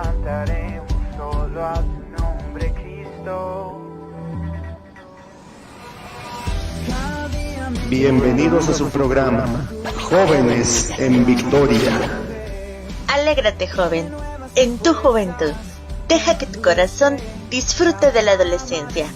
cantaremos solo a tu nombre, Cristo. Bienvenidos a su programa, Jóvenes en Victoria. Alégrate, joven, en tu juventud. Deja que tu corazón disfrute de la adolescencia.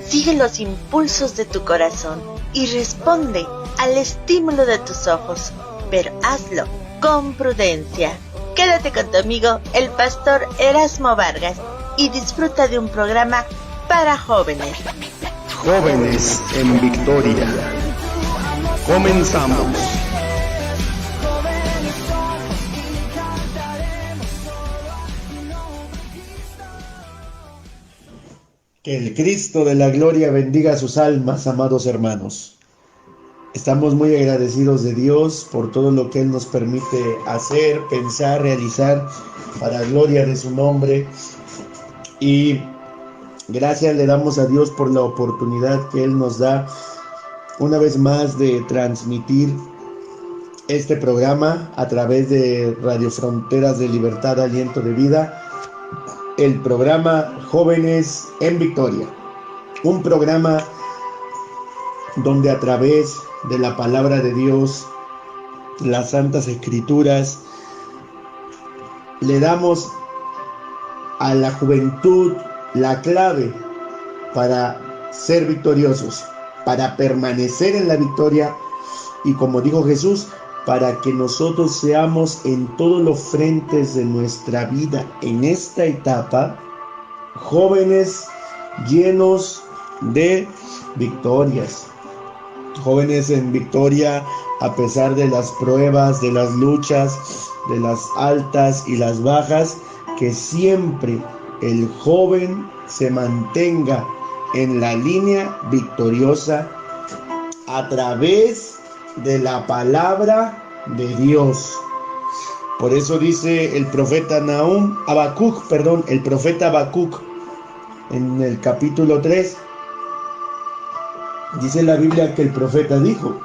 Sigue los impulsos de tu corazón y responde al estímulo de tus ojos, pero hazlo con prudencia. Quédate con tu amigo, el pastor Erasmo Vargas, y disfruta de un programa para jóvenes. Jóvenes en Victoria. Comenzamos. Que el Cristo de la gloria bendiga sus almas, amados hermanos. Estamos muy agradecidos de Dios por todo lo que Él nos permite hacer, pensar, realizar para gloria de su nombre. Y gracias le damos a Dios por la oportunidad que Él nos da una vez más de transmitir este programa a través de Radio Fronteras de Libertad, Aliento de Vida. El programa Jóvenes en Victoria, un programa donde a través de la palabra de Dios, las Santas Escrituras, le damos a la juventud la clave para ser victoriosos, para permanecer en la victoria y, como dijo Jesús, para que nosotros seamos en todos los frentes de nuestra vida en esta etapa jóvenes llenos de victorias, jóvenes en victoria a pesar de las pruebas, de las luchas, de las altas y las bajas, que siempre el joven se mantenga en la línea victoriosa a través de la palabra de Dios. Por eso dice el profeta el profeta Habacuc en el capítulo 3, dice la Biblia que el profeta dijo: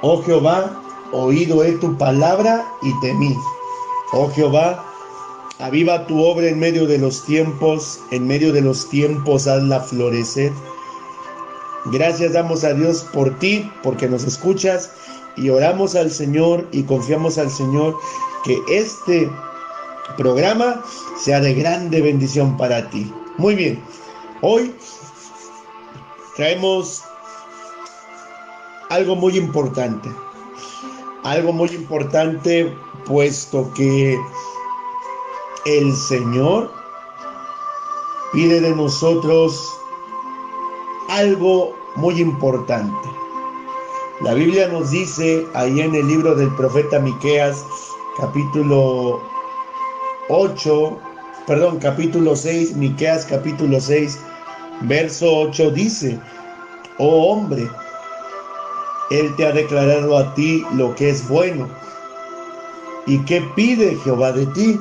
Oh Jehová, oído he tu palabra y temí. Oh Jehová, aviva tu obra en medio de los tiempos hazla florecer. Gracias damos a Dios por ti, porque nos escuchas, y oramos al Señor y confiamos al Señor que este programa sea de grande bendición para ti. Muy bien, hoy traemos algo muy importante, puesto que el Señor pide de nosotros algo muy importante. La Biblia nos dice ahí en el libro del profeta Miqueas, capítulo 6, Miqueas capítulo 6, verso 8 dice: Oh hombre, Él te ha declarado a ti lo que es bueno. ¿Y qué pide Jehová de ti?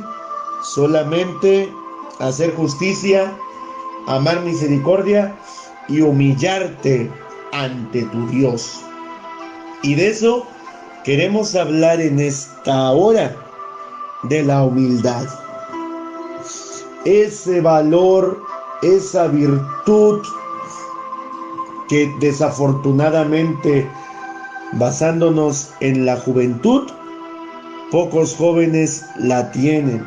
Solamente hacer justicia, amar misericordia y humillarte ante tu Dios. Y de eso queremos hablar en esta hora, de la humildad. Ese valor, esa virtud que desafortunadamente, basándonos en la juventud, pocos jóvenes la tienen,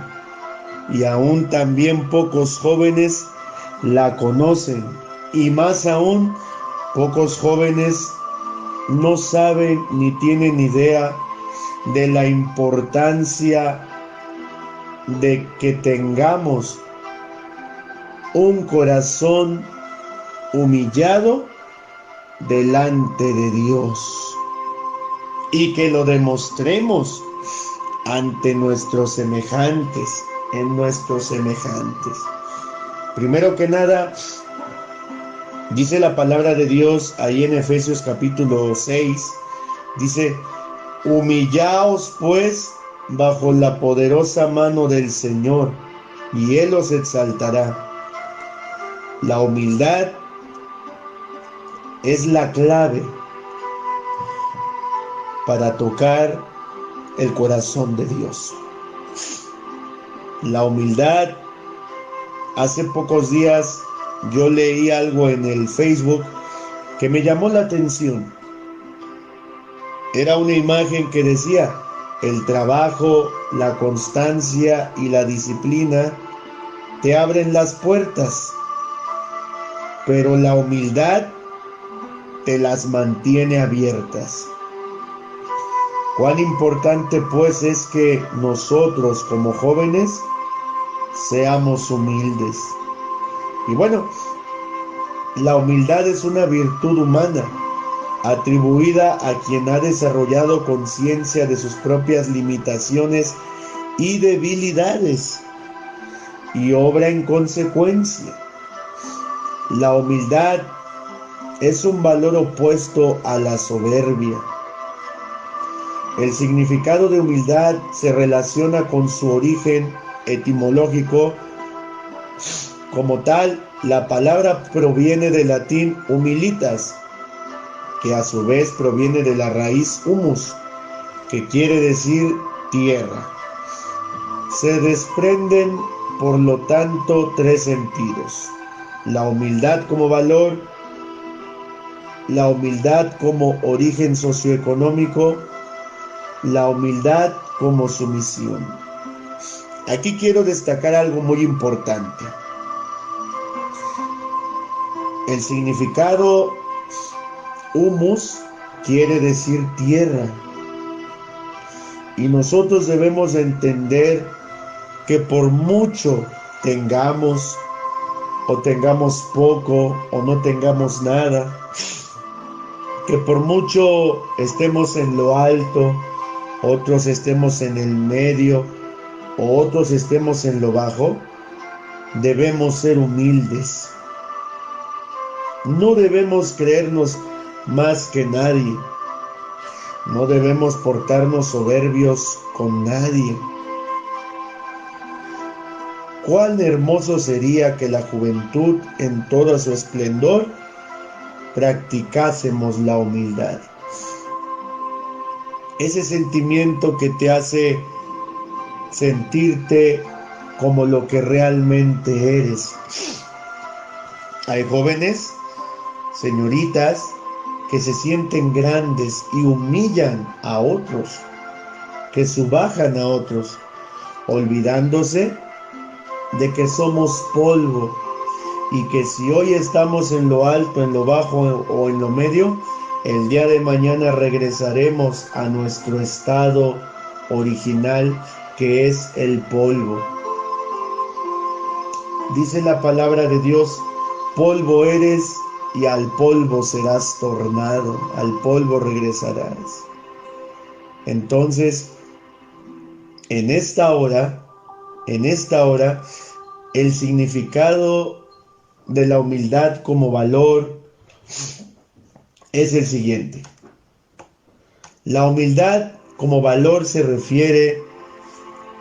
y aún también pocos jóvenes la conocen, y más aún pocos jóvenes no saben ni tienen idea de la importancia de que tengamos un corazón humillado delante de Dios y que lo demostremos ante nuestros semejantes, en nuestros semejantes. Primero que nada, dice la palabra de Dios ahí en Efesios capítulo 6, dice: humillaos pues bajo la poderosa mano del Señor, y Él os exaltará. La humildad es la clave para tocar el corazón de Dios. La humildad, hace pocos días yo leí algo en el Facebook que me llamó la atención. Era una imagen que decía: el trabajo, la constancia y la disciplina te abren las puertas, pero la humildad te las mantiene abiertas. Cuán importante pues es que nosotros como jóvenes seamos humildes. Y bueno, la humildad es una virtud humana atribuida a quien ha desarrollado conciencia de sus propias limitaciones y debilidades y obra en consecuencia. La humildad es un valor opuesto a la soberbia. El significado de humildad se relaciona con su origen etimológico. Como tal, la palabra proviene del latín humilitas, que a su vez proviene de la raíz humus, que quiere decir tierra. Se desprenden, por lo tanto, tres sentidos: la humildad como valor, la humildad como origen socioeconómico, la humildad como sumisión. Aquí quiero destacar algo muy importante. El significado humus quiere decir tierra. Y nosotros debemos entender que por mucho tengamos, o tengamos poco, o no tengamos nada, que por mucho estemos en lo alto, otros estemos en el medio, o otros estemos en lo bajo, debemos ser humildes. No debemos creernos más que nadie. No debemos portarnos soberbios con nadie. Cuán hermoso sería que la juventud en todo su esplendor practicásemos la humildad. Ese sentimiento que te hace sentirte como lo que realmente eres. Hay jóvenes, señoritas, que se sienten grandes y humillan a otros, que subajan a otros, olvidándose de que somos polvo y que si hoy estamos en lo alto, en lo bajo o en lo medio, el día de mañana regresaremos a nuestro estado original, que es el polvo. Dice la palabra de Dios: polvo eres y al polvo serás tornado, al polvo regresarás. Entonces, en esta hora, el significado de la humildad como valor es el siguiente. La humildad como valor se refiere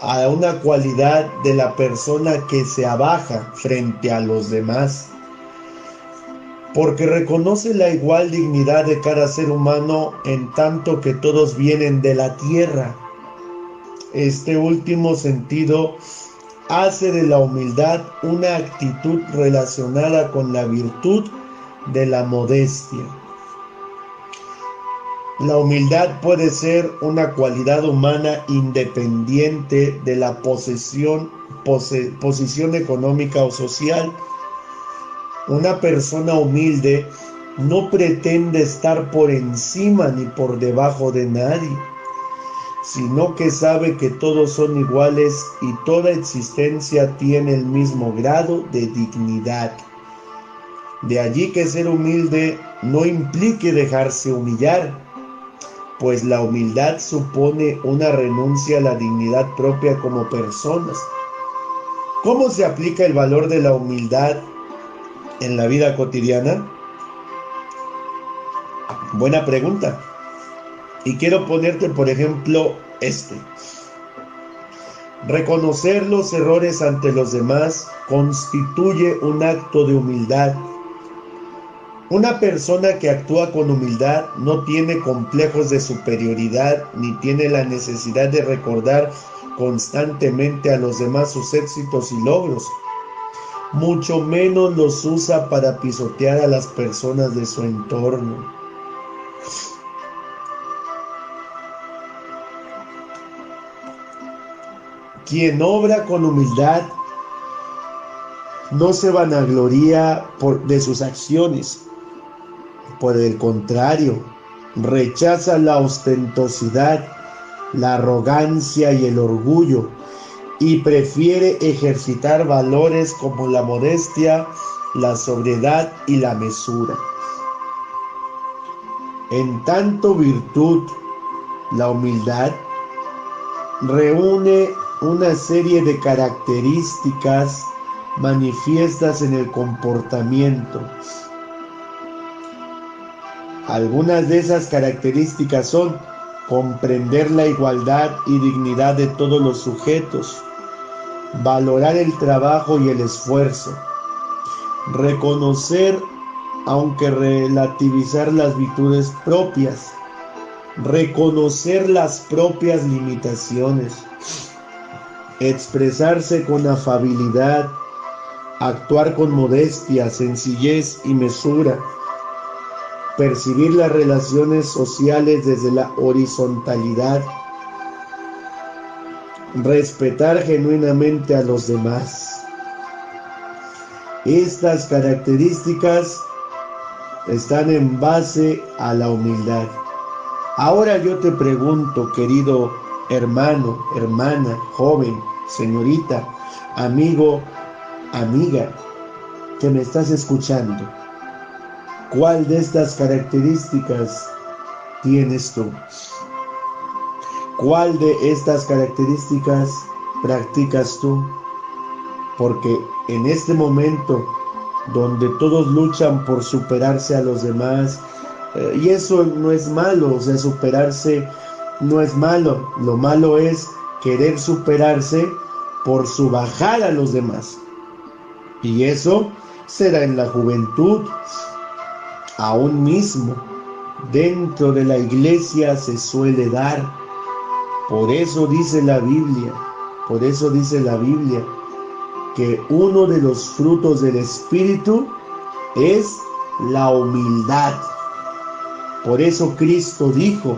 a una cualidad de la persona que se abaja frente a los demás, porque reconoce la igual dignidad de cada ser humano en tanto que todos vienen de la tierra. Este último sentido hace de la humildad una actitud relacionada con la virtud de la modestia. La humildad puede ser una cualidad humana independiente de la posición económica o social. Una persona humilde no pretende estar por encima ni por debajo de nadie, sino que sabe que todos son iguales y toda existencia tiene el mismo grado de dignidad. De allí que ser humilde no implique dejarse humillar, pues la humildad supone una renuncia a la dignidad propia como personas. ¿Cómo se aplica el valor de la humildad en la vida cotidiana? Buena pregunta. Y quiero ponerte, por ejemplo, reconocer los errores ante los demás constituye un acto de humildad. Una persona que actúa con humildad no tiene complejos de superioridad ni tiene la necesidad de recordar constantemente a los demás sus éxitos y logros. Mucho menos los usa para pisotear a las personas de su entorno. Quien obra con humildad no se vanagloria de sus acciones. Por el contrario, rechaza la ostentosidad, la arrogancia y el orgullo, y prefiere ejercitar valores como la modestia, la sobriedad y la mesura. En tanto virtud, la humildad reúne una serie de características manifiestas en el comportamiento. Algunas de esas características son comprender la igualdad y dignidad de todos los sujetos, valorar el trabajo y el esfuerzo, reconocer, aunque relativizar las virtudes propias, reconocer las propias limitaciones, expresarse con afabilidad, actuar con modestia, sencillez y mesura, percibir las relaciones sociales desde la horizontalidad, respetar genuinamente a los demás. Estas características están en base a la humildad. Ahora yo te pregunto, querido hermano, hermana, joven, señorita, amigo, amiga, que me estás escuchando, ¿cuál de estas características tienes tú? ¿Cuál de estas características practicas tú? Porque en este momento donde todos luchan por superarse a los demás, y eso no es malo, o sea, superarse no es malo, lo malo es querer superarse por subajar a los demás. Y eso será en la juventud. Aún mismo, dentro de la iglesia se suele dar. Por eso dice la Biblia, que uno de los frutos del Espíritu es la humildad. Por eso Cristo dijo: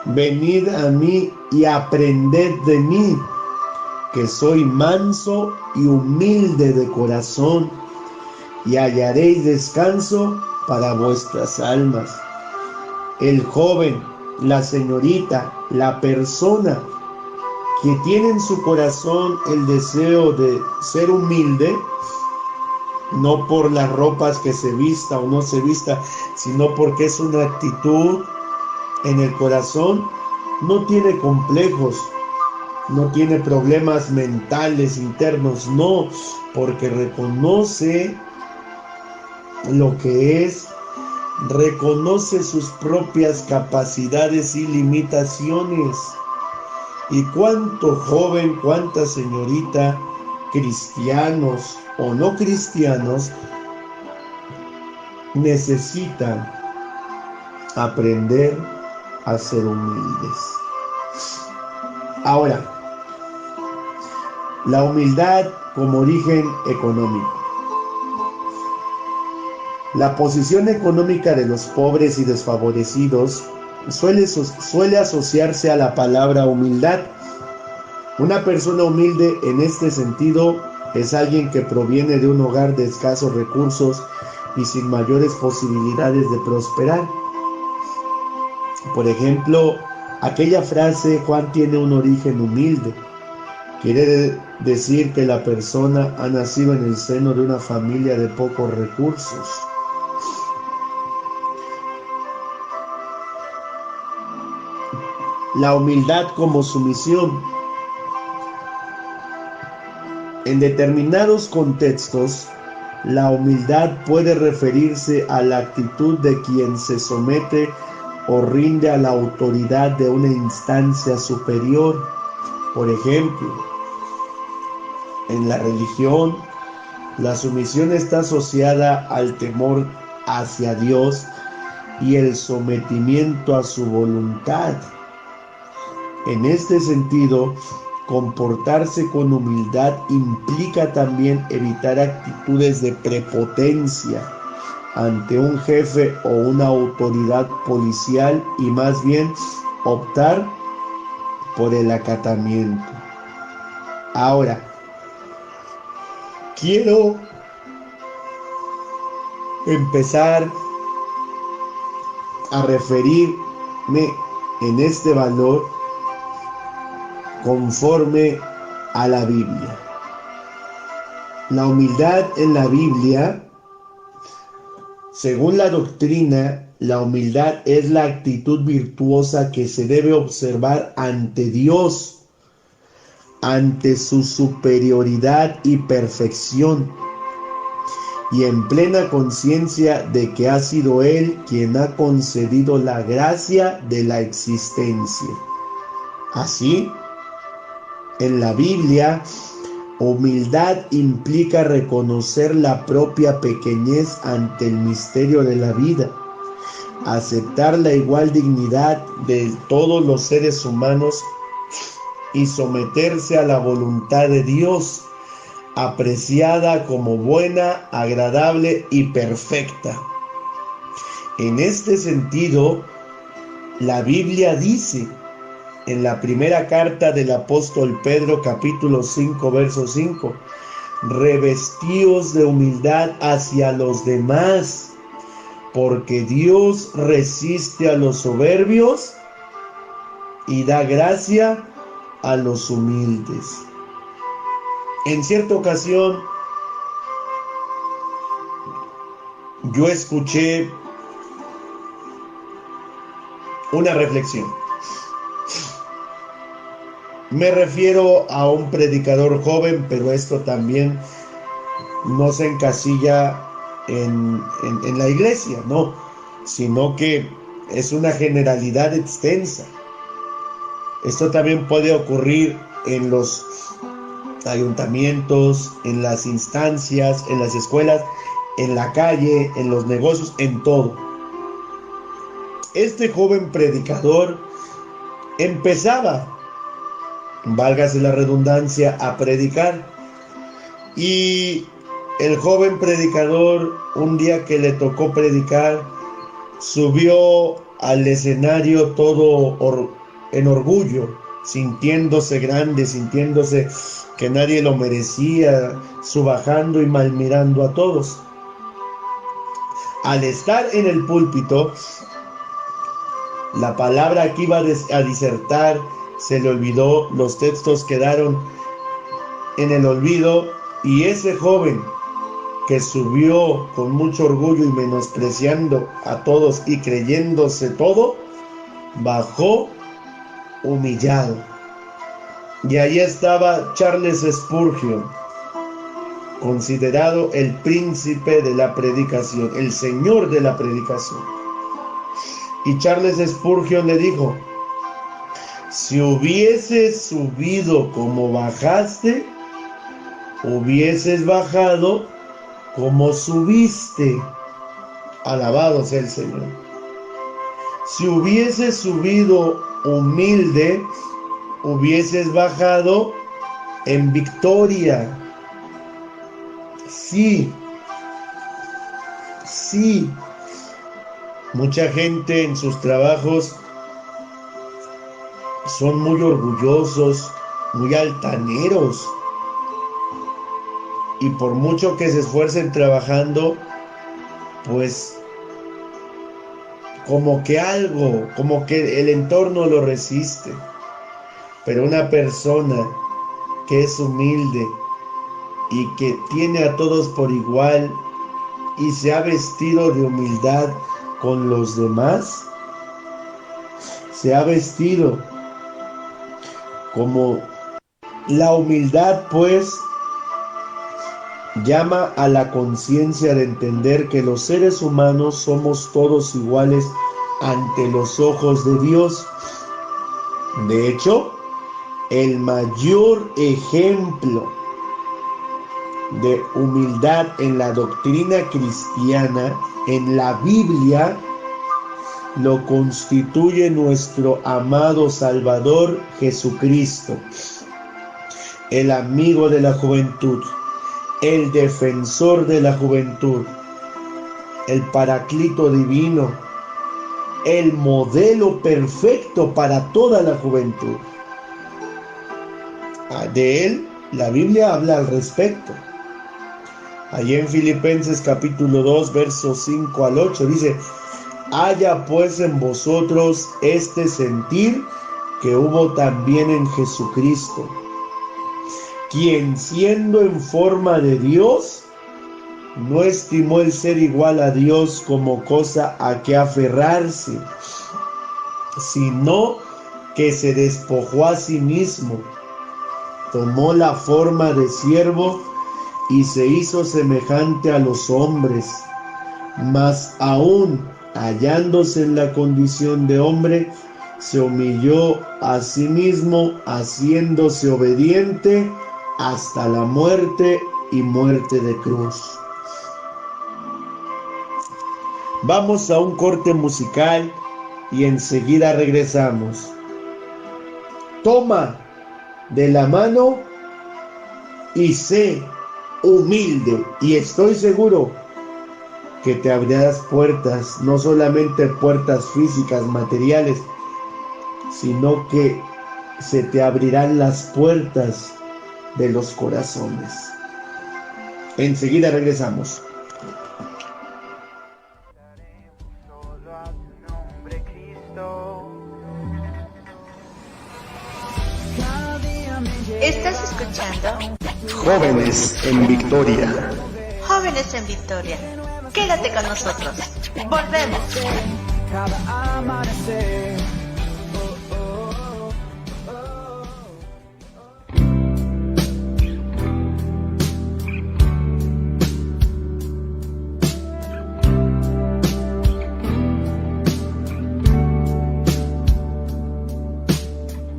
venid a mí y aprended de mí, que soy manso y humilde de corazón, y hallaréis descanso para vuestras almas. El joven, la señorita, la persona que tiene en su corazón el deseo de ser humilde, no por las ropas que se vista o no se vista, sino porque es una actitud en el corazón, no tiene complejos, no tiene problemas mentales internos, no, porque reconoce lo que es, reconoce sus propias capacidades y limitaciones. Y cuánto joven, cuánta señorita, cristianos o no cristianos, necesitan aprender a ser humildes. Ahora, la humildad como origen económico. La posición económica de los pobres y desfavorecidos suele asociarse a la palabra humildad. Una persona humilde en este sentido es alguien que proviene de un hogar de escasos recursos y sin mayores posibilidades de prosperar. Por ejemplo, aquella frase "Juan tiene un origen humilde" quiere decir que la persona ha nacido en el seno de una familia de pocos recursos. La humildad como sumisión. En determinados contextos, la humildad puede referirse a la actitud de quien se somete o rinde a la autoridad de una instancia superior. Por ejemplo, en la religión, la sumisión está asociada al temor hacia Dios y el sometimiento a su voluntad. En este sentido, comportarse con humildad implica también evitar actitudes de prepotencia ante un jefe o una autoridad policial y más bien optar por el acatamiento. Ahora, quiero empezar a referirme en este valor conforme a la Biblia. La humildad en la Biblia, según la doctrina, la humildad es la actitud virtuosa que se debe observar ante Dios, ante su superioridad y perfección, y en plena conciencia de que ha sido Él quien ha concedido la gracia de la existencia. Así, en la Biblia, humildad implica reconocer la propia pequeñez ante el misterio de la vida, aceptar la igual dignidad de todos los seres humanos y someterse a la voluntad de Dios, apreciada como buena, agradable y perfecta. En este sentido, la Biblia dice en la primera carta del apóstol Pedro, capítulo 5, verso 5, revestíos de humildad hacia los demás, porque Dios resiste a los soberbios y da gracia a los humildes. En cierta ocasión, yo escuché una reflexión. Me refiero a un predicador joven, pero esto también no se encasilla en la iglesia, no, sino que es una generalidad extensa. Esto también puede ocurrir en los ayuntamientos, en las instancias, en las escuelas, en la calle, en los negocios, en todo. Este joven predicador empezaba, válgase la redundancia, a predicar. Y el joven predicador, un día que le tocó predicar, subió al escenario todo en orgullo, sintiéndose grande, sintiéndose que nadie lo merecía, subajando y malmirando a todos. Al estar en el púlpito, la palabra que iba a disertar se le olvidó, los textos quedaron en el olvido, y ese joven que subió con mucho orgullo y menospreciando a todos y creyéndose todo, bajó humillado. Y ahí estaba Charles Spurgeon, considerado el príncipe de la predicación, el señor de la predicación. Y Charles Spurgeon le dijo: si hubieses subido como bajaste, hubieses bajado como subiste. Alabado sea el Señor. Si hubieses subido humilde, hubieses bajado en victoria. Sí, mucha gente en sus trabajos son muy orgullosos, muy altaneros, y por mucho que se esfuercen trabajando, pues como que el entorno lo resiste. Pero una persona que es humilde y que tiene a todos por igual y se ha vestido de humildad con los demás, se ha vestido como la humildad, pues llama a la conciencia de entender que los seres humanos somos todos iguales ante los ojos de Dios. De hecho, el mayor ejemplo de humildad en la doctrina cristiana, en la Biblia, lo constituye nuestro amado Salvador Jesucristo, el amigo de la juventud, el defensor de la juventud, el Paraclito divino, el modelo perfecto para toda la juventud. De él la Biblia habla al respecto. Allí en Filipenses capítulo 2, versos 5 al 8 dice: haya pues en vosotros este sentir que hubo también en Jesucristo, quien siendo en forma de Dios, no estimó el ser igual a Dios como cosa a que aferrarse, sino que se despojó a sí mismo, tomó la forma de siervo y se hizo semejante a los hombres, mas aún hallándose en la condición de hombre, se humilló a sí mismo, haciéndose obediente hasta la muerte y muerte de cruz. Vamos a un corte musical y enseguida regresamos. Toma de la mano y sé humilde, y estoy seguro que te abrirás puertas, no solamente puertas físicas, materiales, sino que se te abrirán las puertas de los corazones. Enseguida regresamos. Solo a tu nombre, Cristo. ¿Estás escuchando? Jóvenes en Victoria. Jóvenes en Victoria. Quédate con nosotros. Volvemos. Cada amanecer.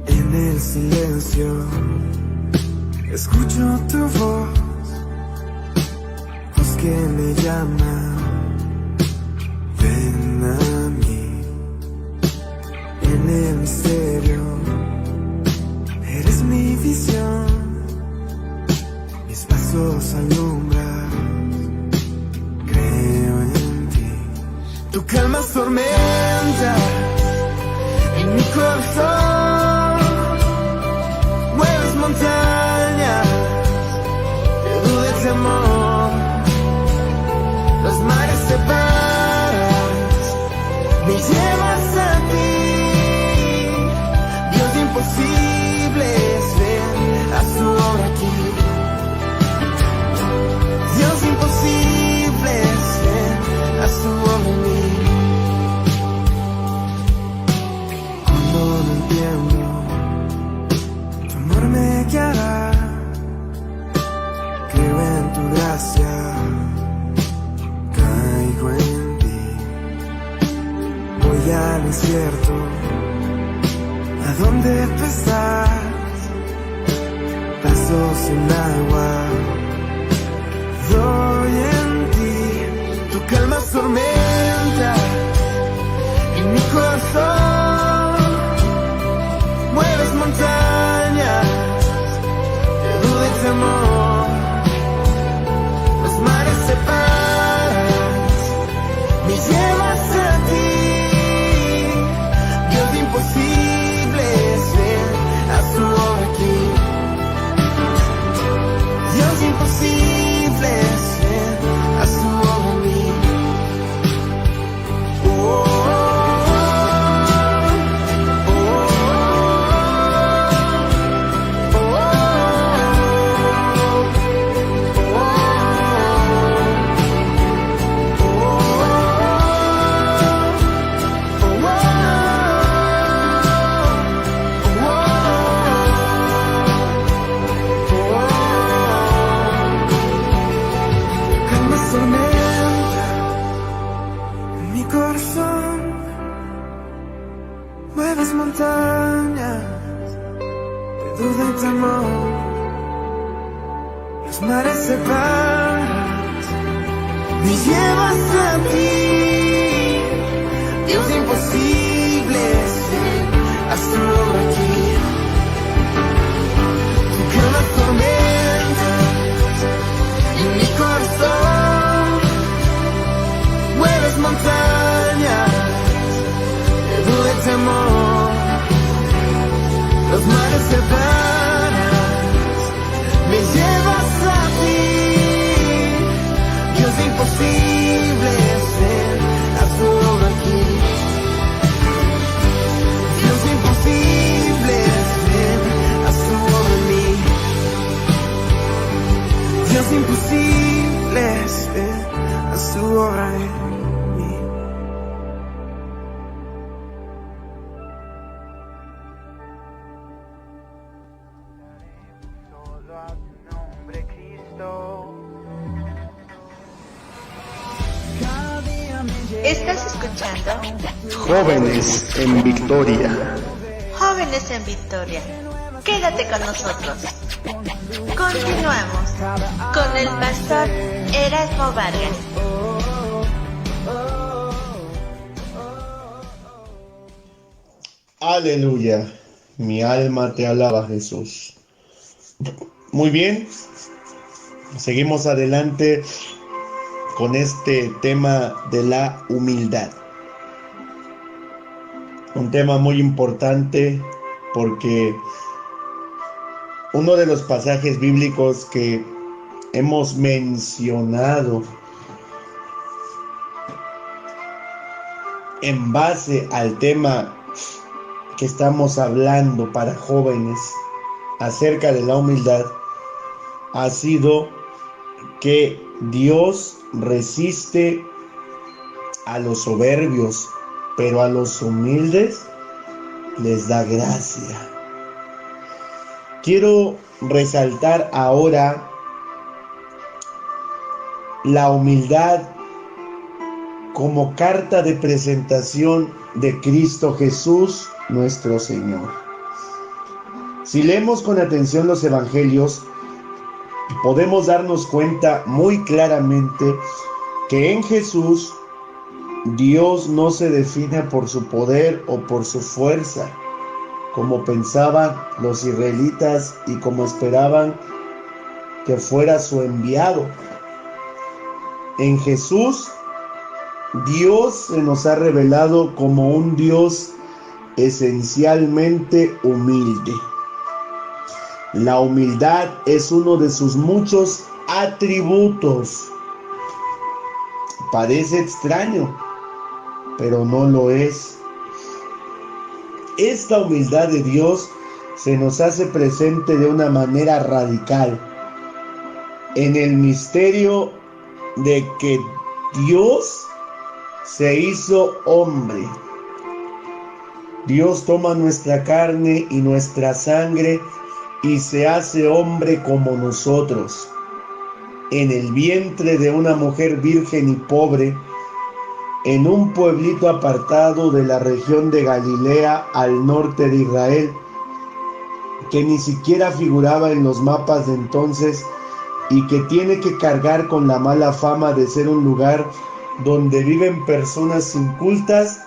En el silencio escucho tu voz que me llama. Ven a mí. En el misterio eres mi visión, mis pasos alumbran. Creo en ti. Tú calmas tormentas en mi corazón, mueves montañas de duda y temor. Los mares separas, me llevas a ti. Dios de imposibles, ven a su obra aquí. Dios de imposibles, ven a su obra en mí. Cuando no entiendo, tu amor me guiará. Creo en tu gracia. En ti voy al desierto, a donde tú estás, pasos en agua, doy en ti. Tú calmas tormenta en mi corazón, mueves montañas de duda y temor. Los mares separan, me llevas a ti. Dios de imposibles, ven a su obra aquí. Dios de imposibles, ven a su obra en mí. Oh, montañas de duda y temor. Los mares separan, me llevas a ti. Dios de imposibles, ven, haz tu obra aquí. Tú calmas tormentas en mi corazón, mueves montañas, de duda y temor, los mares se paran, me llevas a ti. Dios de imposibles, ven, haz tu obra aquí. Dios de imposibles, ven, haz tu obra en mí. Dios de imposibles, ven, haz tu obra en mí. Solo a tu nombre, Cristo. ¿Estás escuchando? Jóvenes en Victoria. Jóvenes en Victoria. Quédate con nosotros. Continuamos con el pastor Erasmo Vargas. Aleluya. Mi alma te alaba, Jesús. Muy bien. Seguimos adelante con este tema de la humildad. Un tema muy importante porque uno de los pasajes bíblicos que hemos mencionado en base al tema que estamos hablando para jóvenes acerca de la humildad ha sido que Dios resiste a los soberbios, pero a los humildes les da gracia. Quiero resaltar ahora la humildad como carta de presentación de Cristo Jesús, nuestro Señor. Si leemos con atención los evangelios, podemos darnos cuenta muy claramente que en Jesús Dios no se define por su poder o por su fuerza, como pensaban los israelitas y como esperaban que fuera su enviado. En Jesús, Dios se nos ha revelado como un Dios esencialmente humilde. La humildad es uno de sus muchos atributos. Parece extraño, pero no lo es. Esta humildad de Dios se nos hace presente de una manera radical en el misterio de que Dios se hizo hombre. Dios toma nuestra carne y nuestra sangre y se hace hombre como nosotros. En el vientre de una mujer virgen y pobre, en un pueblito apartado de la región de Galilea al norte de Israel, que ni siquiera figuraba en los mapas de entonces y que tiene que cargar con la mala fama de ser un lugar donde viven personas incultas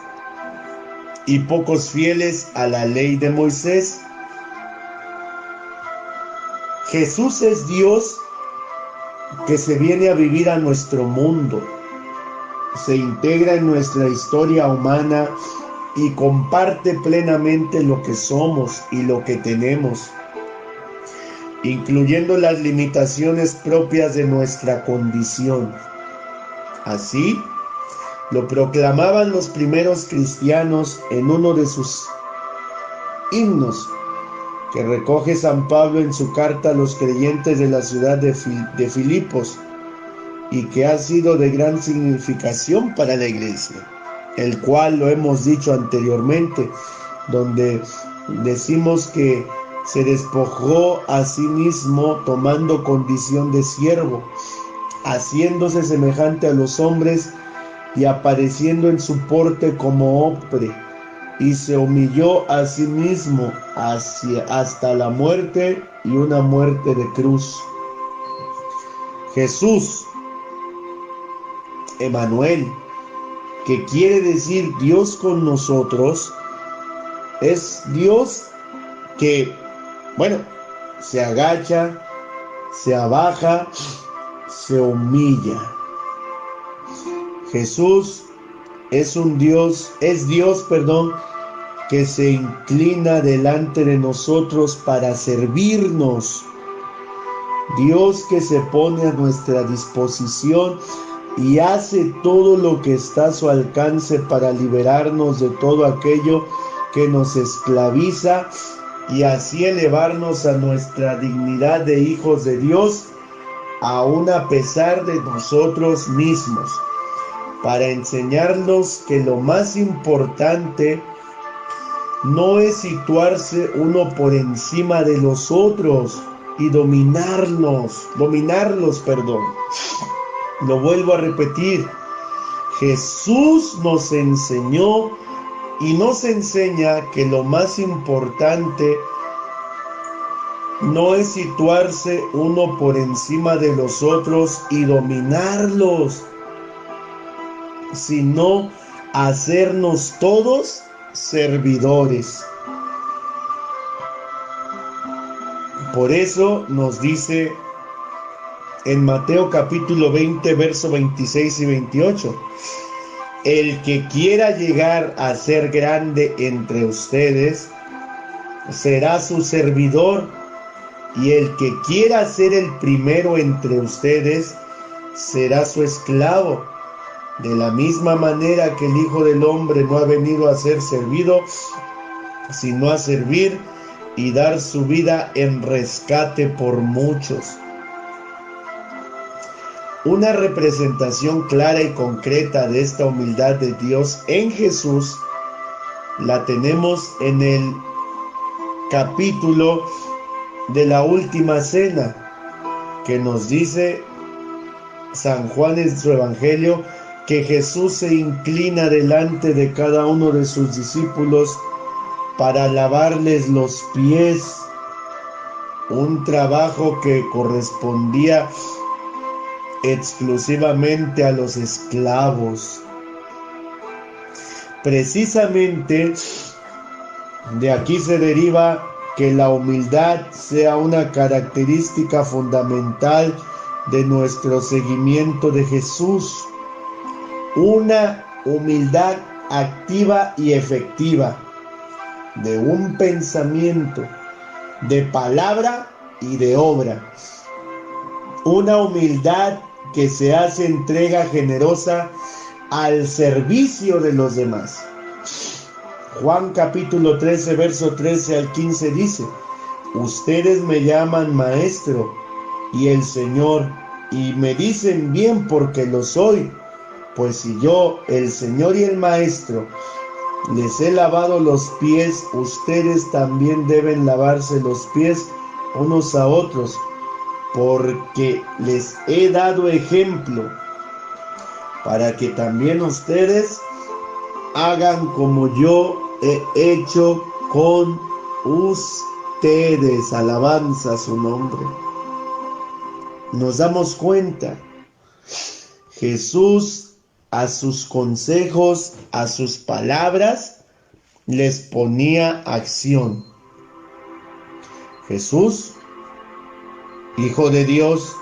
y pocos fieles a la ley de Moisés. Jesús es Dios que se viene a vivir a nuestro mundo, se integra en nuestra historia humana y comparte plenamente lo que somos y lo que tenemos, incluyendo las limitaciones propias de nuestra condición. Así, lo proclamaban los primeros cristianos en uno de sus himnos, que recoge San Pablo en su carta a los creyentes de la ciudad de Filipos y que ha sido de gran significación para la iglesia, el cual lo hemos dicho anteriormente, donde decimos que se despojó a sí mismo tomando condición de siervo, haciéndose semejante a los hombres y apareciendo en su porte como hombre, y se humilló a sí mismo hasta la muerte y una muerte de cruz. Jesús, Emmanuel, que quiere decir Dios con nosotros, es Dios que, bueno, se agacha, se abaja, se humilla. Jesús es Dios, que se inclina delante de nosotros para servirnos. Dios que se pone a nuestra disposición y hace todo lo que está a su alcance para liberarnos de todo aquello que nos esclaviza y así elevarnos a nuestra dignidad de hijos de Dios, aun a pesar de nosotros mismos, para enseñarnos que lo más importante no es situarse uno por encima de los otros y dominarlos. Lo vuelvo a repetir. Jesús nos enseñó y nos enseña que lo más importante no es situarse uno por encima de los otros y dominarlos, sino hacernos todos servidores. Por eso nos dice en Mateo capítulo 20, verso 26 y 28, el que quiera llegar a ser grande entre ustedes será su servidor, y el que quiera ser el primero entre ustedes será su esclavo. De la misma manera que el Hijo del Hombre no ha venido a ser servido, sino a servir y dar su vida en rescate por muchos. Una representación clara y concreta de esta humildad de Dios en Jesús la tenemos en el capítulo de la última cena, que nos dice San Juan en su Evangelio que Jesús se inclina delante de cada uno de sus discípulos para lavarles los pies, un trabajo que correspondía exclusivamente a los esclavos. Precisamente de aquí se deriva que la humildad sea una característica fundamental de nuestro seguimiento de Jesús, una humildad activa y efectiva, de un pensamiento, de palabra y de obra, una humildad que se hace entrega generosa al servicio de los demás. Juan capítulo 13, verso 13 al 15 dice: ustedes me llaman maestro y el Señor, y me dicen bien porque lo soy, pues si yo, el Señor y el Maestro, les he lavado los pies, ustedes también deben lavarse los pies unos a otros, porque les he dado ejemplo, para que también ustedes hagan como yo he hecho con ustedes. Alabanza a su nombre. Nos damos cuenta, Jesús a sus consejos, a sus palabras, les ponía acción. Jesús, Hijo de Dios,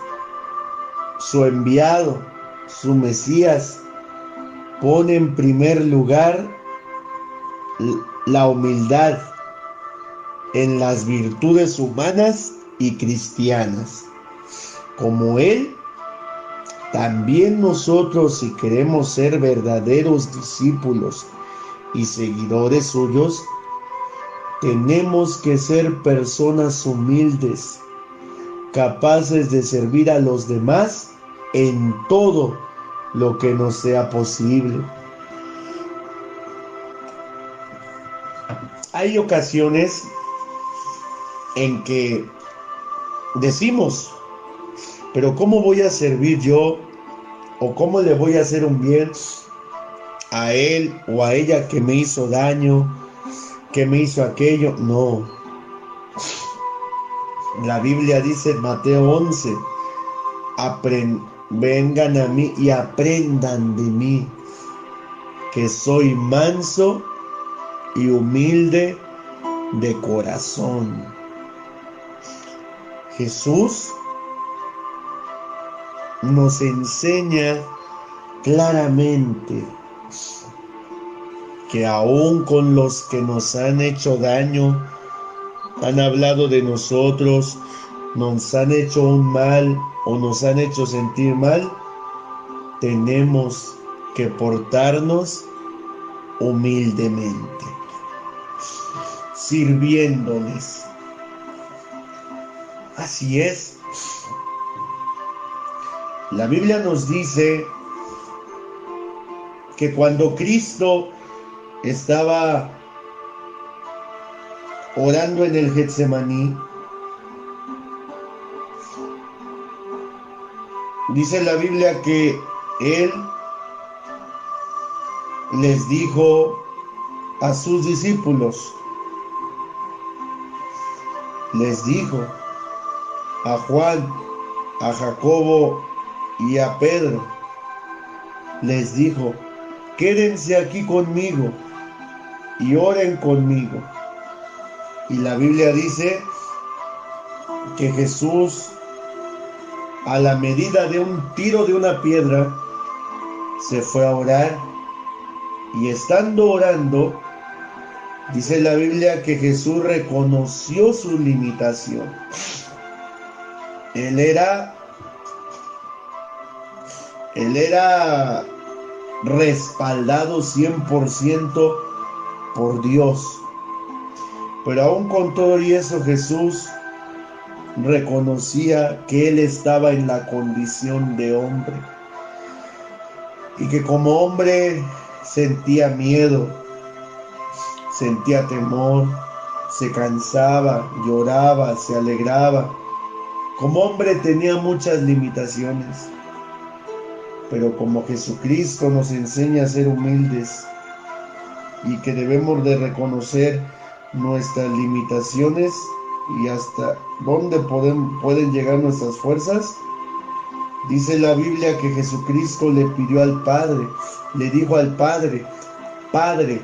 su enviado, su Mesías, pone en primer lugar la humildad en las virtudes humanas y cristianas. Como Él, también nosotros, si queremos ser verdaderos discípulos y seguidores suyos, tenemos que ser personas humildes, capaces de servir a los demás en todo lo que nos sea posible. Hay ocasiones en que decimos: pero ¿cómo voy a servir yo? ¿O cómo le voy a hacer un bien a él o a ella que me hizo daño, que me hizo aquello? No. La Biblia dice en Mateo 11, vengan a mí y aprendan de mí. que soy manso y humilde de corazón. Jesús nos enseña claramente que aún con los que nos han hecho daño, han hablado de nosotros, nos han hecho un mal o nos han hecho sentir mal, tenemos que portarnos humildemente, sirviéndoles. Así es. La Biblia nos dice que cuando Cristo estaba orando en el Getsemaní, dice la Biblia que Él les dijo a sus discípulos, les dijo a Juan, a Jacobo y a Pedro, les dijo, quédense aquí conmigo y oren conmigo. Y la Biblia dice que Jesús, a la medida de un tiro de una piedra, se fue a orar, y estando orando, dice la Biblia que Jesús reconoció su limitación. Él era respaldado 100% por Dios. Pero aún con todo y eso, Jesús reconocía que Él estaba en la condición de hombre. Y que como hombre sentía miedo, sentía temor, se cansaba, lloraba, se alegraba. Como hombre tenía muchas limitaciones. Pero como Jesucristo nos enseña a ser humildes y que debemos de reconocer nuestras limitaciones y hasta dónde pueden llegar nuestras fuerzas, dice la Biblia que Jesucristo le pidió al Padre, le dijo al Padre, Padre,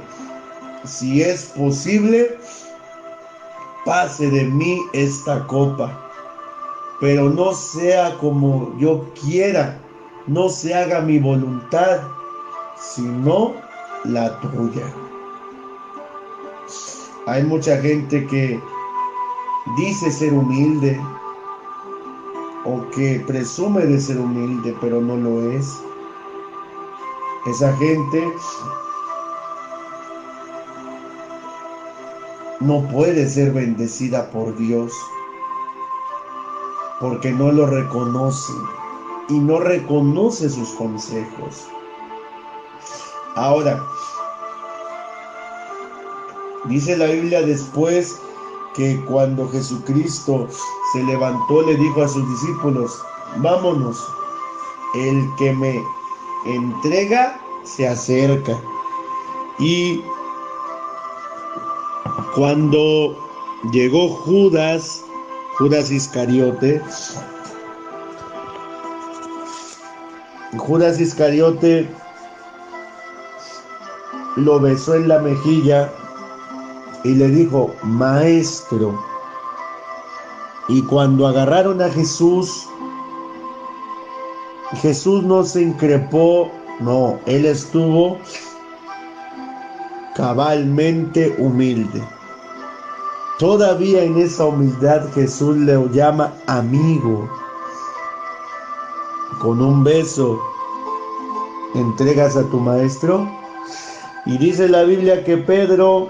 si es posible, pase de mí esta copa, pero no sea como yo quiera, no se haga mi voluntad, sino la tuya. Hay mucha gente que dice ser humilde o que presume de ser humilde, pero no lo es. Esa gente no puede ser bendecida por Dios porque no lo reconoce y no reconoce sus consejos. Ahora, dice la Biblia después que cuando Jesucristo se levantó le dijo a sus discípulos, vámonos, el que me entrega se acerca. Y cuando llegó Judas Iscariote, lo besó en la mejilla y le dijo, Maestro. Y cuando agarraron a Jesús, Jesús no se increpó, no, Él estuvo cabalmente humilde. Todavía en esa humildad Jesús le llama amigo. Con un beso entregas a tu maestro. Y dice la Biblia que Pedro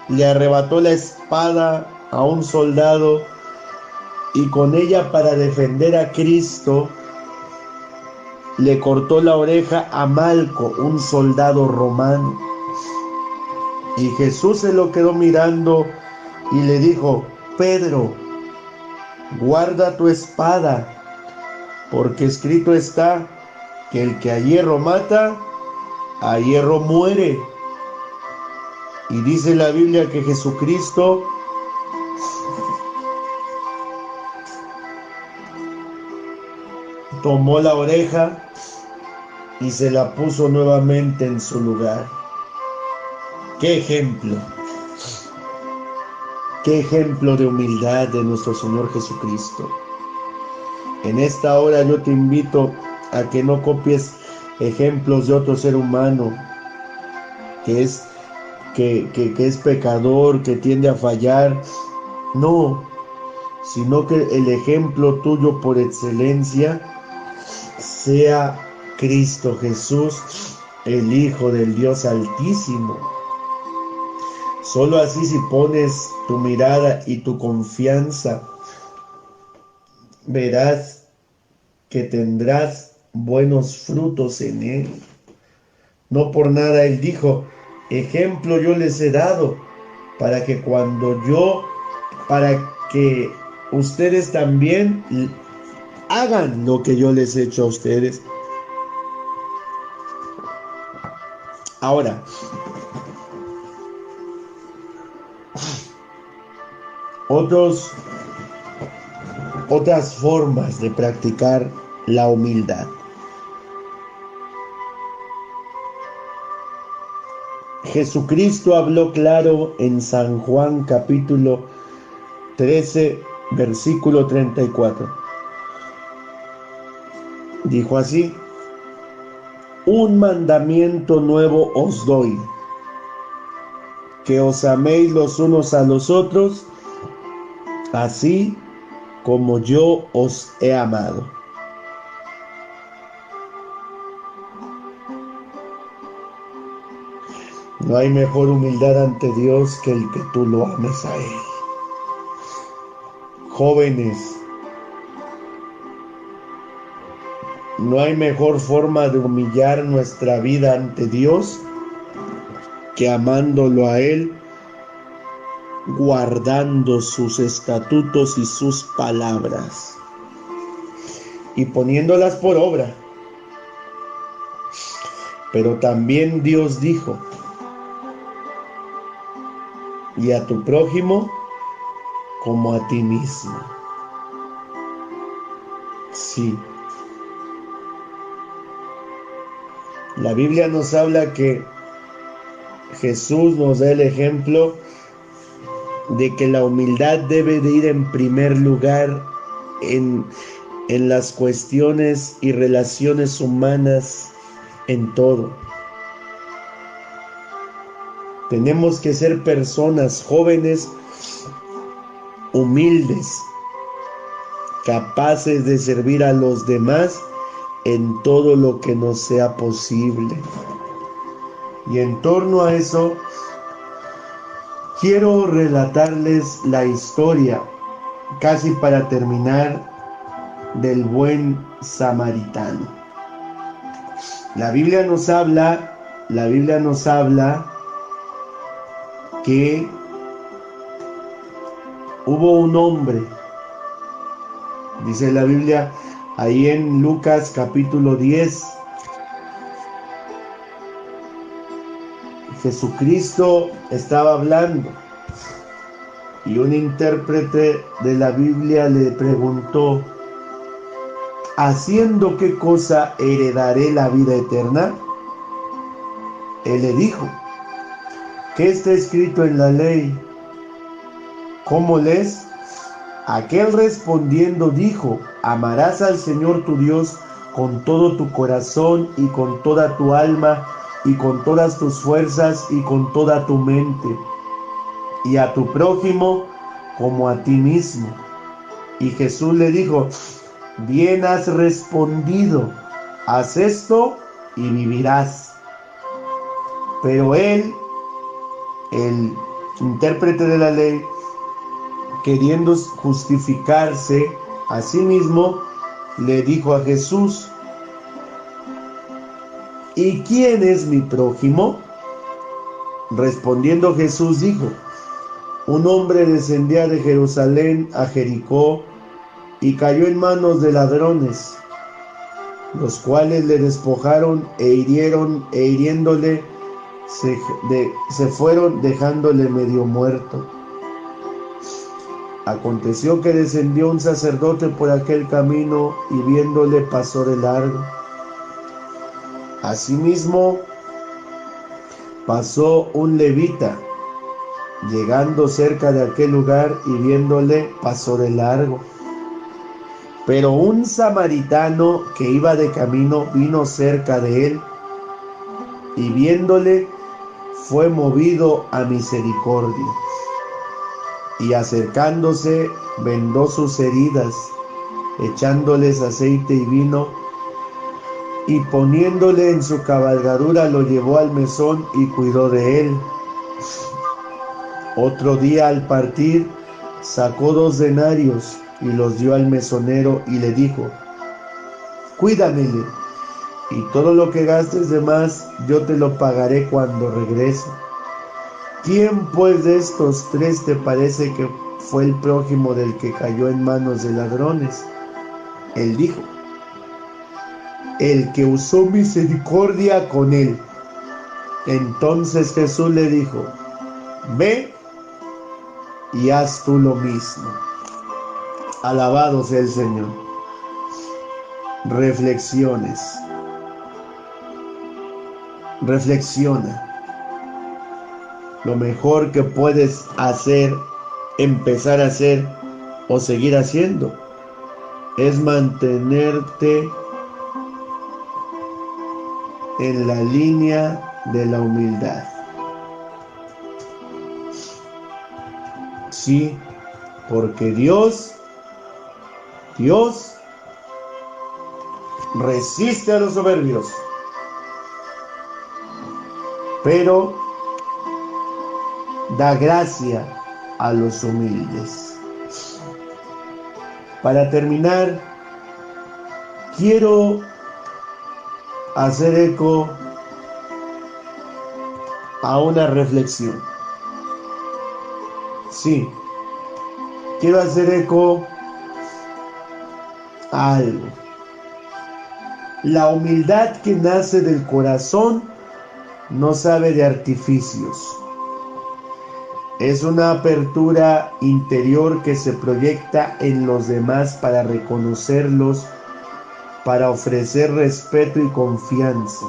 le arrebató la espada a un soldado y con ella, para defender a Cristo, le cortó la oreja a Malco, un soldado romano. Y Jesús se lo quedó mirando y le dijo, Pedro, guarda tu espada, porque escrito está que el que a hierro mata, a hierro muere. Y dice la Biblia que Jesucristo tomó la oreja y se la puso nuevamente en su lugar. ¡Qué ejemplo! ¡Qué ejemplo de humildad de nuestro Señor Jesucristo! En esta hora yo te invito a que no copies ejemplos de otro ser humano que es pecador, que tiende a fallar. No, sino que el ejemplo tuyo por excelencia sea Cristo Jesús, el Hijo del Dios Altísimo. Solo así, si pones tu mirada y tu confianza, verás que tendrás buenos frutos en Él. No por nada Él dijo: ejemplo yo les he dado, para que ustedes también hagan lo que yo les he hecho a ustedes. Ahora, otras formas de practicar la humildad. Jesucristo habló claro en San Juan capítulo 13, versículo 34. Dijo así: un mandamiento nuevo os doy, que os améis los unos a los otros, así como yo os he amado. No hay mejor humildad ante Dios que el que tú lo ames a Él. Jóvenes, no hay mejor forma de humillar nuestra vida ante Dios que amándolo a Él, guardando sus estatutos y sus palabras y poniéndolas por obra. Pero también Dios dijo: y a tu prójimo como a ti mismo. Sí. La Biblia nos habla que Jesús nos da el ejemplo de que la humildad debe de ir en primer lugar en las cuestiones y relaciones humanas, en todo. Tenemos que ser personas jóvenes, humildes, capaces de servir a los demás en todo lo que nos sea posible. Y en torno a eso, quiero relatarles la historia, casi para terminar, del buen samaritano. La Biblia nos habla que hubo un hombre, dice la Biblia ahí en Lucas capítulo 10, Jesucristo estaba hablando y un intérprete de la Biblia le preguntó: ¿haciendo qué cosa heredaré la vida eterna? Él le dijo: ¿qué está escrito en la ley? ¿Cómo lees? Aquel respondiendo dijo: amarás al Señor tu Dios con todo tu corazón y con toda tu alma y con todas tus fuerzas y con toda tu mente, y a tu prójimo como a ti mismo. Y Jesús le dijo: bien has respondido, haz esto y vivirás. Pero él, el intérprete de la ley, queriendo justificarse a sí mismo, le dijo a Jesús: ¿y quién es mi prójimo? Respondiendo Jesús dijo: un hombre descendía de Jerusalén a Jericó y cayó en manos de ladrones, los cuales le despojaron e hiriéndole se fueron dejándole medio muerto. Aconteció que descendió un sacerdote por aquel camino y viéndole pasó de largo. Asimismo, pasó un levita, llegando cerca de aquel lugar y viéndole, pasó de largo. Pero un samaritano que iba de camino vino cerca de él y viéndole fue movido a misericordia. Y acercándose vendó sus heridas, echándoles aceite y vino, y poniéndole en su cabalgadura lo llevó al mesón y cuidó de él. Otro día al partir sacó 2 denarios y los dio al mesonero y le dijo: cuídamele, y todo lo que gastes de más yo te lo pagaré cuando regrese. ¿Quién pues de estos 3 te parece que fue el prójimo del que cayó en manos de ladrones? Él dijo: el que usó misericordia con él. Entonces Jesús le dijo: ve y haz tú lo mismo. Alabado sea el Señor. Reflexiones. Reflexiona. Lo mejor que puedes hacer, empezar a hacer o seguir haciendo es mantenerte en la línea de la humildad. Sí, porque Dios resiste a los soberbios, pero da gracia a los humildes. Para terminar, quiero hacer eco a una reflexión. Sí, quiero hacer eco a algo. La humildad que nace del corazón no sabe de artificios. Es una apertura interior que se proyecta en los demás para reconocerlos, para ofrecer respeto y confianza.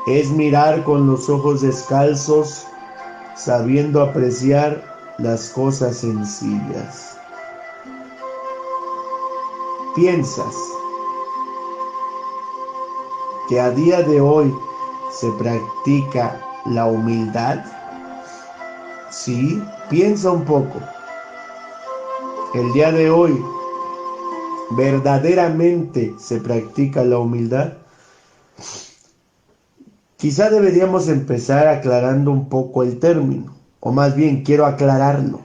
Es mirar con los ojos descalzos, sabiendo apreciar las cosas sencillas. ¿Piensas que a día de hoy se practica la humildad? Sí, piensa un poco. El día de hoy, ¿verdaderamente se practica la humildad? Quizá deberíamos empezar aclarando un poco el término, o más bien quiero aclararlo.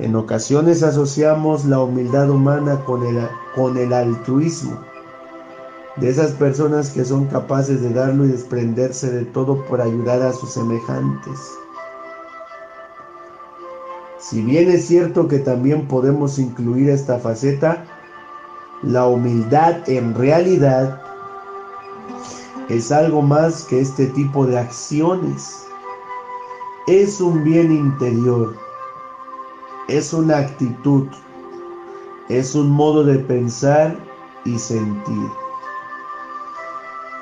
En ocasiones asociamos la humildad humana con el altruismo, de esas personas que son capaces de darlo y desprenderse de todo por ayudar a sus semejantes. Si bien es cierto que también podemos incluir esta faceta, la humildad en realidad es algo más que este tipo de acciones. Es un bien interior, es una actitud, es un modo de pensar y sentir.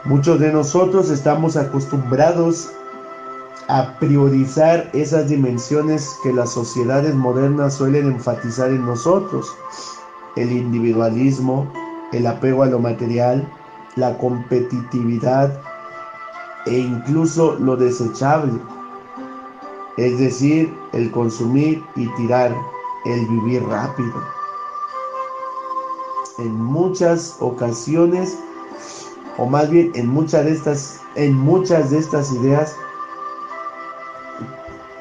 Muchos de nosotros estamos acostumbrados a priorizar esas dimensiones que las sociedades modernas suelen enfatizar en nosotros: el individualismo, el apego a lo material, la competitividad e incluso lo desechable, es decir, el consumir y tirar, el vivir rápido. En muchas ocasiones, o más bien en muchas de estas ideas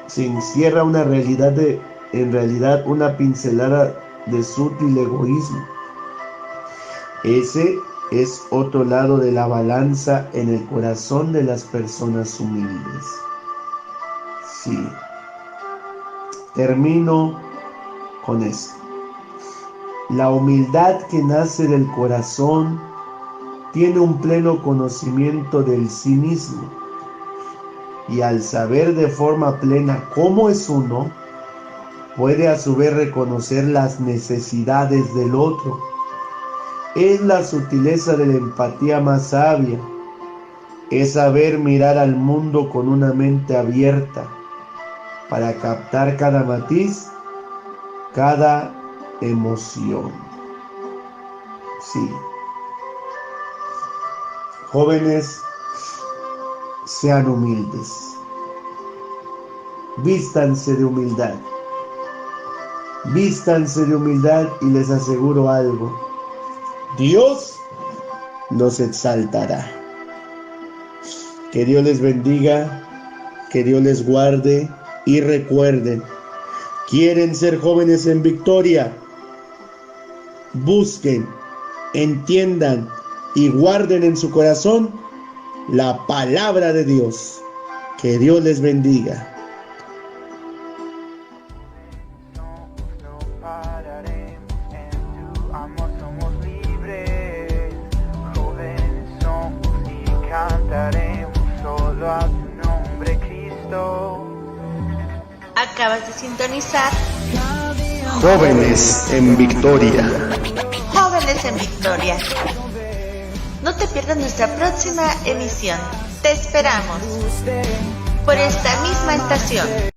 se encierra en realidad una pincelada de sutil egoísmo. Ese es otro lado de la balanza en el corazón de las personas humildes. Sí. Termino con esto. La humildad que nace del corazón tiene un pleno conocimiento del sí mismo, y al saber de forma plena cómo es uno, puede a su vez reconocer las necesidades del otro Es la sutileza de la empatía más sabia. Es saber mirar al mundo con una mente abierta para captar cada matiz, cada emoción. Sí. Jóvenes, sean humildes. Vístanse de humildad. Vístanse de humildad y les aseguro algo. Dios los exaltará. Que Dios les bendiga, que Dios les guarde y recuerden, ¿quieren ser jóvenes en victoria? Busquen, entiendan y guarden en su corazón la palabra de Dios. Que Dios les bendiga. No pararemos, en tu amor somos libres. Jóvenes somos y cantaremos solo a tu nombre, Cristo. Acabas de sintonizar Jóvenes en victoria. Jóvenes en Victoria. No te pierdas nuestra próxima emisión. Te esperamos por esta misma estación.